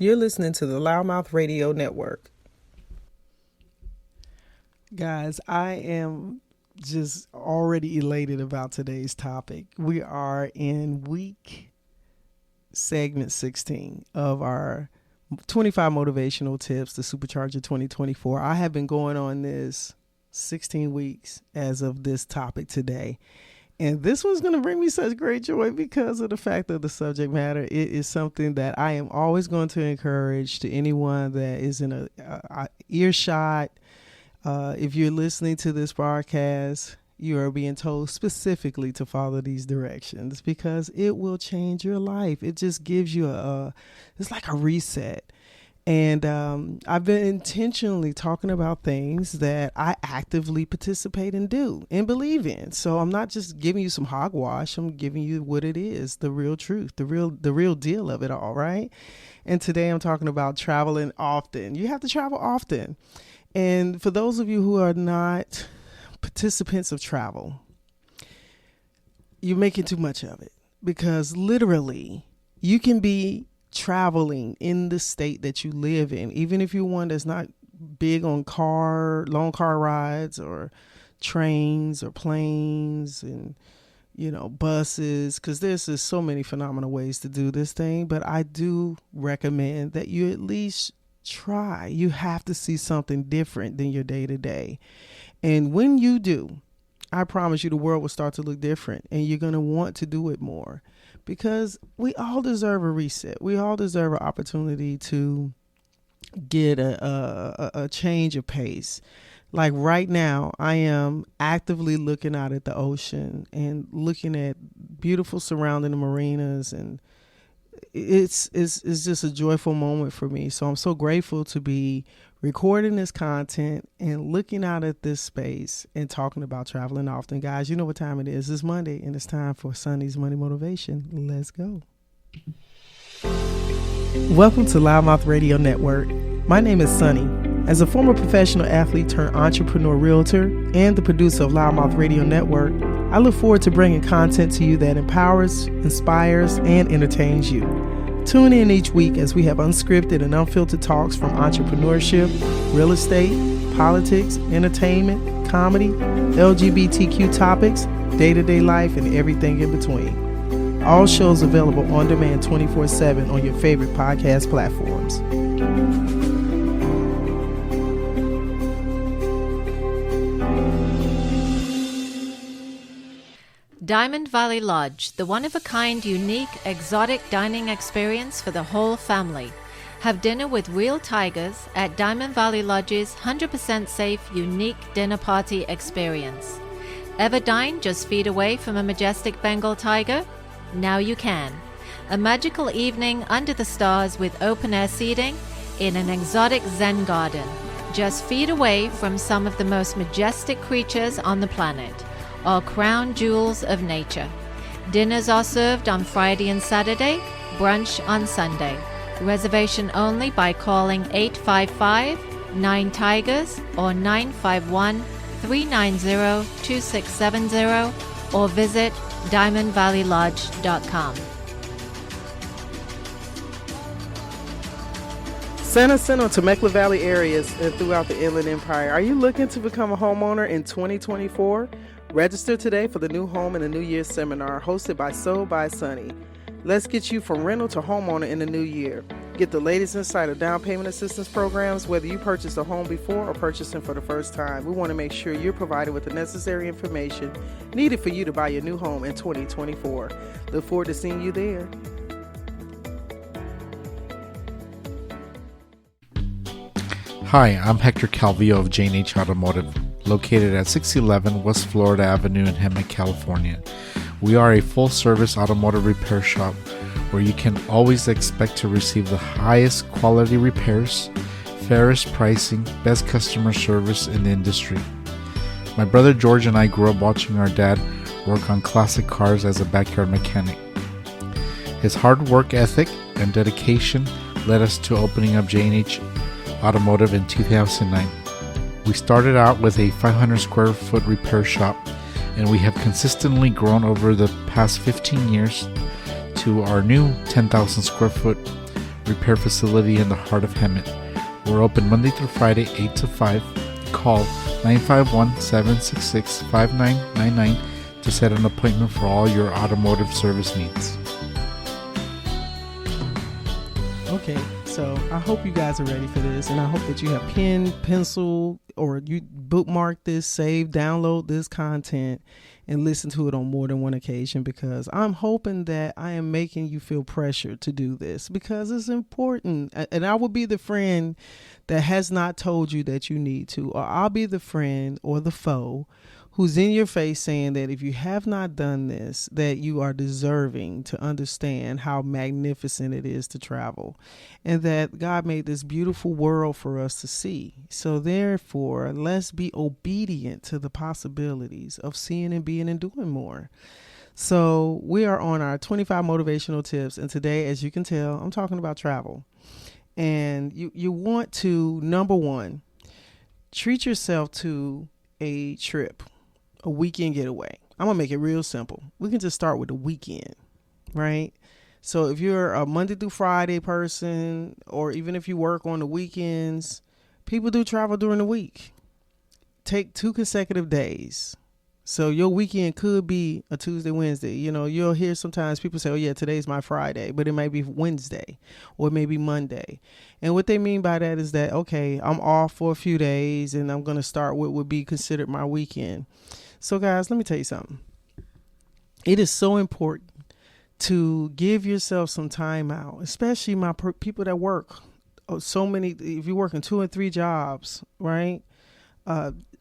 You're listening to the Loudmouth Radio Network. Guys, I am just already elated about today's topic. We are in segment 16 of our 25 motivational tips to Supercharge 2024. I have been going on this 16 weeks as of this topic today. And this one's going to bring me such great joy because of the fact of the subject matter. It is something that I am always going to encourage to anyone that is in a earshot. If you're listening to this broadcast, you are being told specifically to follow these directions because it will change your life. It just gives you it's like a reset. And I've been intentionally talking about things that I actively participate and do and believe in. So I'm not just giving you some hogwash. I'm giving you what it is, the real truth, the real deal of it all, right? And today I'm talking about traveling often. You have to travel often. And for those of you who are not participants of travel, you're making too much of it because literally you can be traveling in the state that you live in, even if you're one that's not big on long car rides or trains or planes and buses, because there's just so many phenomenal ways to do this thing. But I do recommend that you at least try. You have to see something different than your day to day, and when you do, I promise you the world will start to look different and you're going to want to do it more. Because we all deserve a reset. We all deserve an opportunity to get a change of pace. Like right now, I am actively looking out at the ocean and looking at beautiful surrounding marinas, and it's just a joyful moment for me. So I'm so grateful to be recording this content and looking out at this space and talking about traveling often. Guys, you know what time it is. It's Monday and it's time for Sonny's Money Motivation. Let's go. Welcome to Loudmouth Radio Network. My name is Sonny. As a former professional athlete turned entrepreneur realtor and the producer of Loudmouth Radio Network, I look forward to bringing content to you that empowers, inspires, and entertains you. Tune in each week as we have unscripted and unfiltered talks from entrepreneurship, real estate, politics, entertainment, comedy, LGBTQ topics, day-to-day life, and everything in between. All shows available on demand 24/7 on your favorite podcast platforms. Diamond Valley Lodge, the one-of-a-kind, unique, exotic dining experience for the whole family. Have dinner with real tigers at Diamond Valley Lodge's 100% safe, unique dinner party experience. Ever dined just feet away from a majestic Bengal tiger? Now you can. A magical evening under the stars with open-air seating in an exotic Zen garden, just feet away from some of the most majestic creatures on the planet. All crown jewels of nature. Dinners are served on Friday and Saturday, brunch on Sunday. Reservation only by calling 855-9-TIGERS or 951-390-2670 or visit diamondvalleylodge.com. San Jacinto, Temecula Valley areas and throughout the Inland Empire. Are you looking to become a homeowner in 2024? Register today for the New Home in the New Year seminar hosted by Sold by Sonny. Let's get you from rental to homeowner in the new year. Get the latest insight of down payment assistance programs, whether you purchased a home before or purchasing for the first time. We want to make sure you're provided with the necessary information needed for you to buy your new home in 2024. Look forward to seeing you there. Hi, I'm Hector Calvillo of J&H Automotive, located at 611 West Florida Avenue in Hemet, California. We are a full-service automotive repair shop where you can always expect to receive the highest quality repairs, fairest pricing, best customer service in the industry. My brother George and I grew up watching our dad work on classic cars as a backyard mechanic. His hard work ethic and dedication led us to opening up J&H Automotive in 2009. We started out with a 500 square foot repair shop, and we have consistently grown over the past 15 years to our new 10,000 square foot repair facility in the heart of Hemet. We're open Monday through Friday, 8 to 5. Call 951-766-5999 to set an appointment for all your automotive service needs. Okay, so I hope you guys are ready for this, and I hope that you have pen, pencil, or you bookmark this, save, download this content, and listen to it on more than one occasion, because I'm hoping that I am making you feel pressure to do this because it's important. And I will be the friend that has not told you that you need to, or I'll be the friend or the foe who's in your face saying that if you have not done this, that you are deserving to understand how magnificent it is to travel, and that God made this beautiful world for us to see. So therefore, let's be obedient to the possibilities of seeing and being and doing more. So we are on our 25 motivational tips, and today, as you can tell, I'm talking about travel. And you want to, number one, treat yourself to a trip, a weekend getaway. I'm going to make it real simple. We can just start with the weekend, right? So if you're a Monday through Friday person, or even if you work on the weekends, people do travel during the week. Take 2 consecutive days. So your weekend could be a Tuesday, Wednesday. You know, you'll hear sometimes people say, oh yeah, today's my Friday, but it might be Wednesday or it may be Monday. And what they mean by that is that, okay, I'm off for a few days and I'm going to start what would be considered my weekend. So guys, let me tell you something. It is so important to give yourself some time out, especially people that work so many. If you're working 2 and 3 jobs, right?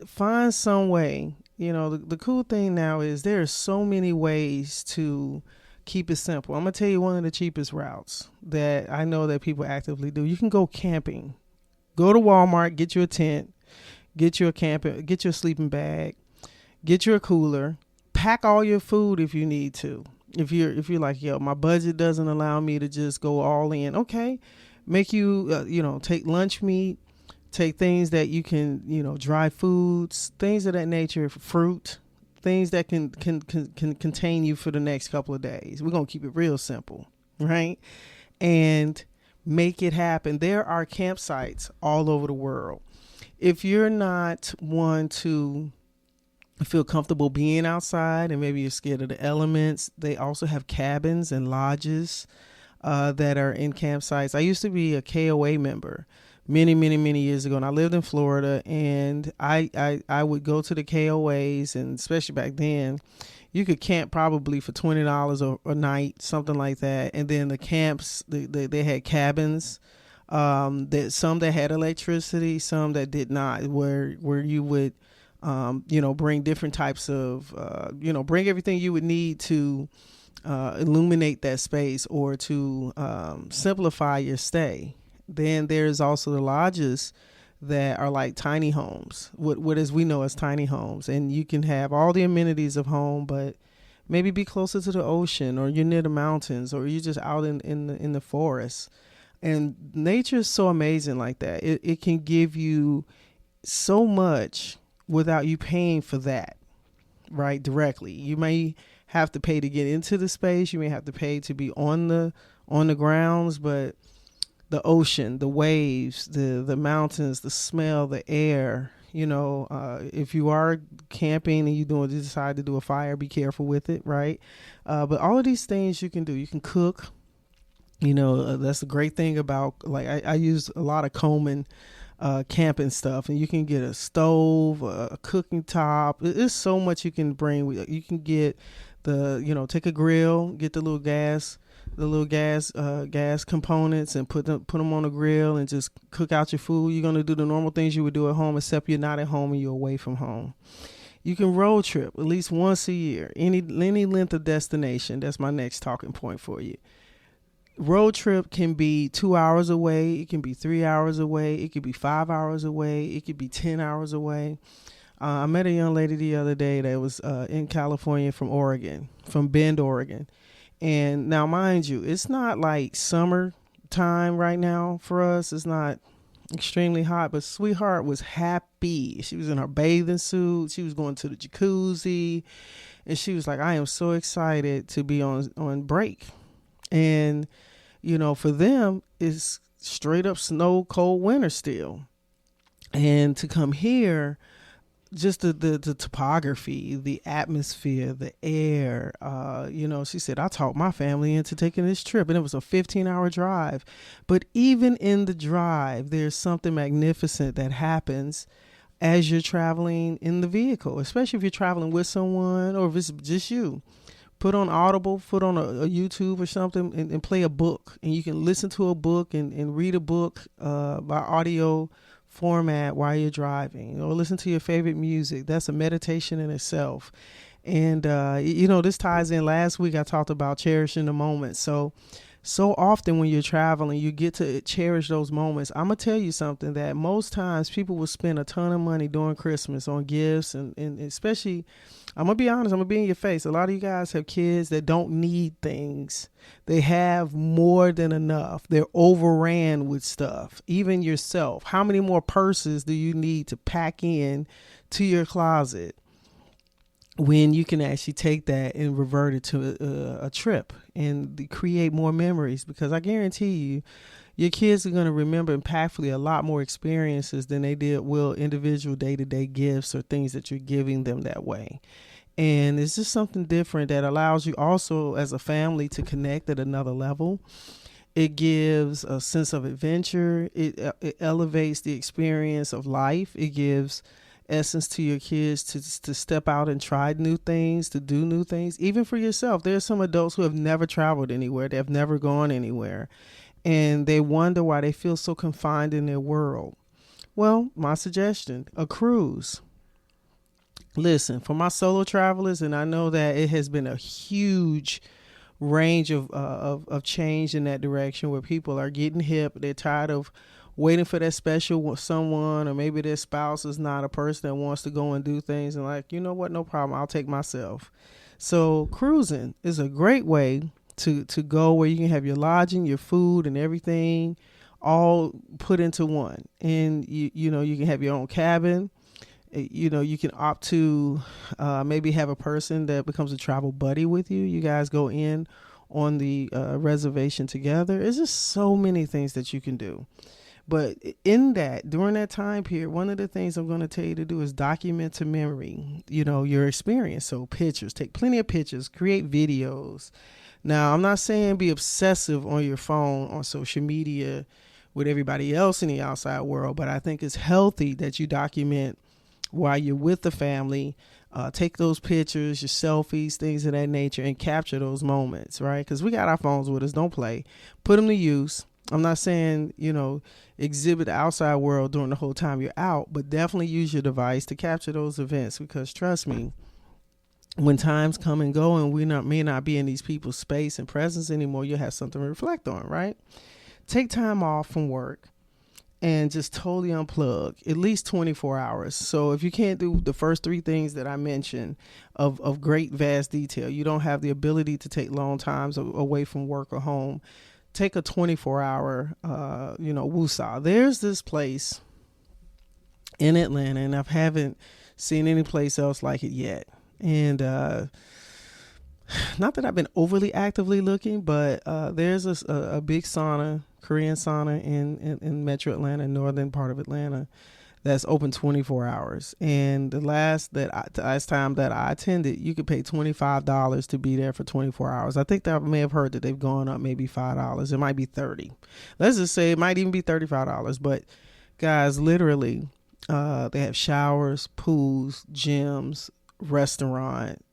Find some way. You know, the cool thing now is there are so many ways to keep it simple. I'm going to tell you one of the cheapest routes that I know that people actively do. You can go camping. Go to Walmart, get you a tent, get you a sleeping bag, get you a cooler, pack all your food if you need to. If you're like, yo, my budget doesn't allow me to just go all in. Okay. Make you, take lunch meat. Take things that you can, dry foods, things of that nature, fruit, things that can contain you for the next couple of days. We're going to keep it real simple, right? And make it happen. There are campsites all over the world. If you're not one to feel comfortable being outside and maybe you're scared of the elements, they also have cabins and lodges that are in campsites. I used to be a KOA member many years ago, and I lived in Florida, and I would go to the KOAs, and especially back then, you could camp probably for $20 a night, something like that. And then the camps, they had cabins, that some that had electricity, some that did not, where you would bring different types of bring everything you would need to illuminate that space or to simplify your stay. Then there's also the lodges that are like tiny homes, what as we know as tiny homes. And you can have all the amenities of home, but maybe be closer to the ocean, or you're near the mountains, or you're just out in the forest. And nature is so amazing like that. It can give you so much without you paying for that, right, directly. You may have to pay to get into the space. You may have to pay to be on the grounds, but the ocean, the waves, the mountains, the smell, the air, if you are camping and you decide to do a fire, be careful with it, right? But all of these things you can do. You can cook. That's the great thing about, like, I use a lot of Coleman camping stuff, and you can get a stove, a cooking top. There's so much you can bring. You can get take a grill, get the little gas components, and put them on the grill and just cook out your food. You're going to do the normal things you would do at home, except you're not at home and you're away from home. You can road trip at least once a year, any length of destination. That's my next talking point for you. Road trip can be 2 hours away. It can be 3 hours away. It could be 5 hours away. It could be 10 hours away. I met a young lady the other day that was in California from Bend, Oregon. And now, mind you, it's not like summer time right now for us. It's not extremely hot, but sweetheart was happy. She was in her bathing suit. She was going to the jacuzzi, and she was like, I am so excited to be on break. And For them, it's straight up snow, cold winter still. And to come here, just the topography, the atmosphere, the air, she said, I talked my family into taking this trip, and it was a 15-hour drive. But even in the drive, there's something magnificent that happens as you're traveling in the vehicle, especially if you're traveling with someone or if it's just you. Put on Audible, put on a YouTube or something and play a book. And you can listen to a book and read a book by audio format while you're driving, or listen to your favorite music. That's a meditation in itself. And, this ties in. Last week I talked about cherishing the moment. So often when you're traveling, you get to cherish those moments. I'm going to tell you something, that most times people will spend a ton of money during Christmas on gifts. And especially, I'm going to be honest, I'm going to be in your face. A lot of you guys have kids that don't need things. They have more than enough. They're overran with stuff. Even yourself. How many more purses do you need to pack in to your closet when you can actually take that and revert it to a trip and create more memories? Because I guarantee you, your kids are going to remember impactfully a lot more experiences than they will individual day-to-day gifts or things that you're giving them that way. And it's just something different that allows you also as a family to connect at another level. It gives a sense of adventure. It elevates the experience of life. It gives essence to your kids to step out and try new things, to do new things. Even for yourself, there's some adults who have never traveled anywhere. They have never gone anywhere. And they wonder why they feel so confined in their world. Well, my suggestion, a cruise. Listen, for my solo travelers, and I know that it has been a huge range of change in that direction, where people are getting hip. They're tired of waiting for that special someone, or maybe their spouse is not a person that wants to go and do things, and like, you know what, no problem, I'll take myself. So cruising is a great way to go, where you can have your lodging, your food, and everything all put into one. And you can have your own cabin. You can opt to maybe have a person that becomes a travel buddy with you. You guys go in on the reservation together. There's just so many things that you can do. But during that time period, one of the things I'm going to tell you to do is document to memory, your experience. So pictures, take plenty of pictures, create videos. Now, I'm not saying be obsessive on your phone, on social media with everybody else in the outside world, but I think it's healthy that you document while you're with the family. Take those pictures, your selfies, things of that nature, and capture those moments, right? Because we got our phones with us. Don't play. Put them to use. I'm not saying, exhibit the outside world during the whole time you're out, but definitely use your device to capture those events, because trust me, when times come and go and may not be in these people's space and presence anymore, you'll have something to reflect on, right? Take time off from work and just totally unplug, at least 24 hours. So if you can't do the first three things that I mentioned of great vast detail, you don't have the ability to take long times away from work or home, take a 24-hour, woosah. There's this place in Atlanta, and I haven't seen any place else like it yet. And not that I've been overly actively looking, but there's a big sauna, Korean sauna in Metro Atlanta, northern part of Atlanta, that's open 24 hours. And the last time that I attended, you could pay $25 to be there for 24 hours. I think that I may have heard that they've gone up maybe $5. It might be $30. Let's just say it might even be $35. But guys, literally, they have showers, pools, gyms, restaurant,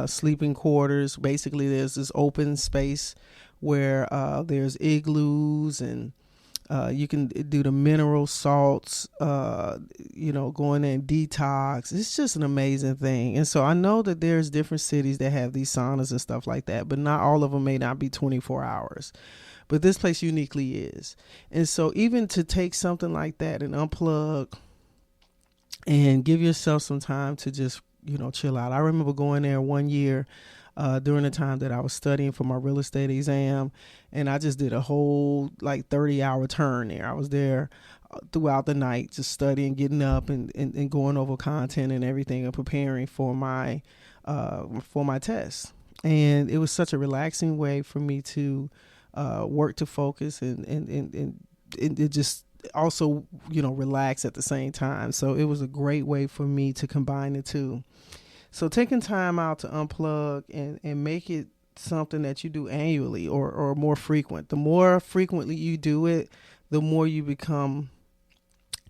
sleeping quarters. Basically, there's this open space where there's igloos, and you can do the mineral salts, go in there and detox. It's just an amazing thing. And so I know that there's different cities that have these saunas and stuff like that, but not all of them may not be 24 hours. But this place uniquely is. And so even to take something like that and unplug and give yourself some time to just, chill out. I remember going there one year during the time that I was studying for my real estate exam, and I just did a whole 30-hour turn there. I was there throughout the night just studying, getting up and going over content and everything and preparing for my test. And it was such a relaxing way for me to work to focus and it just also, relax at the same time. So it was a great way for me to combine the two. So taking time out to unplug and make it something that you do annually or more frequent. The more frequently you do it, the more you become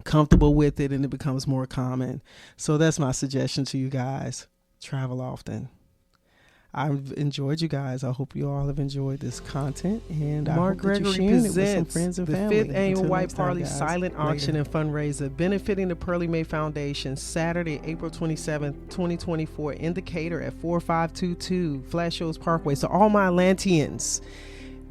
comfortable with it and it becomes more common. So that's my suggestion to you guys. Travel often. I've enjoyed you guys. I hope you all have enjoyed this content, and Mark I hope that you're Gregory sharing it with some presents friends and the family. 5th Annual Until White next time, Party guys. Silent Auction Later. and Fundraiser benefiting the Pearlie Mae Foundation, Saturday, April 27th, 2024, in Decatur at 4522 Flat Shoals Parkway. So all my Atlanteans,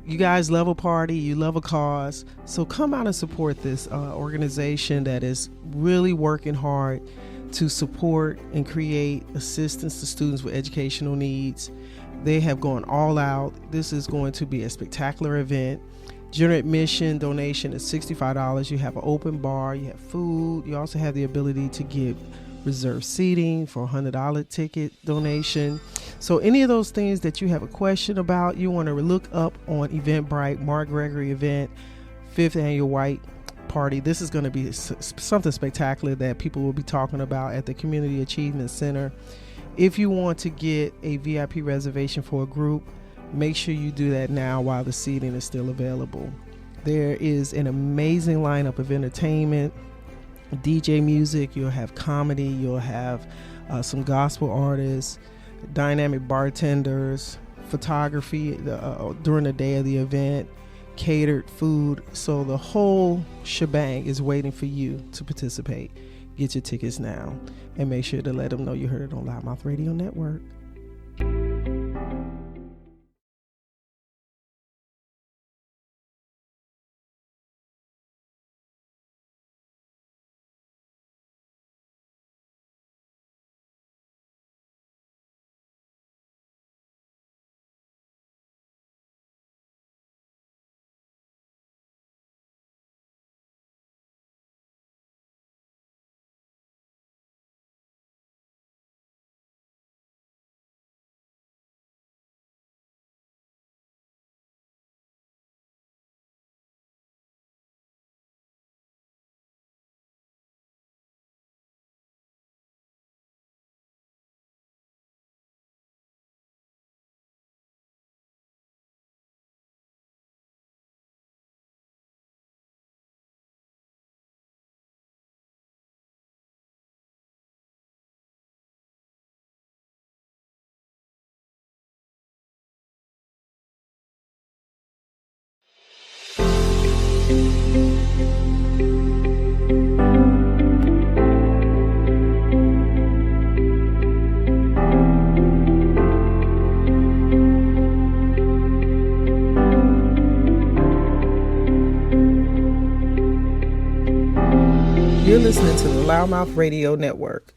you guys love a party, you love a cause, so come out and support this organization that is really working hard to support and create assistance to students with educational needs. They have gone all out. This is going to be a spectacular event. General admission donation is $65. You have an open bar, you have food. You also have the ability to get reserved seating for a $100 ticket donation. So any of those things that you have a question about, you want to look up on Eventbrite, Mark Gregory event, 5th Annual White Party. This is going to be something spectacular that people will be talking about at the Community Achievement Center. If you want to get a VIP reservation for a group, make sure you do that now while the seating is still available. There is an amazing lineup of entertainment, DJ music, you'll have comedy, you'll have some gospel artists, dynamic bartenders, photography during the day of the event, catered food. So the whole shebang is waiting for you to participate. Get your tickets now and make sure to let them know you heard it on Loudmouth Radio Network. You're listening to the Loudmouth Radio Network.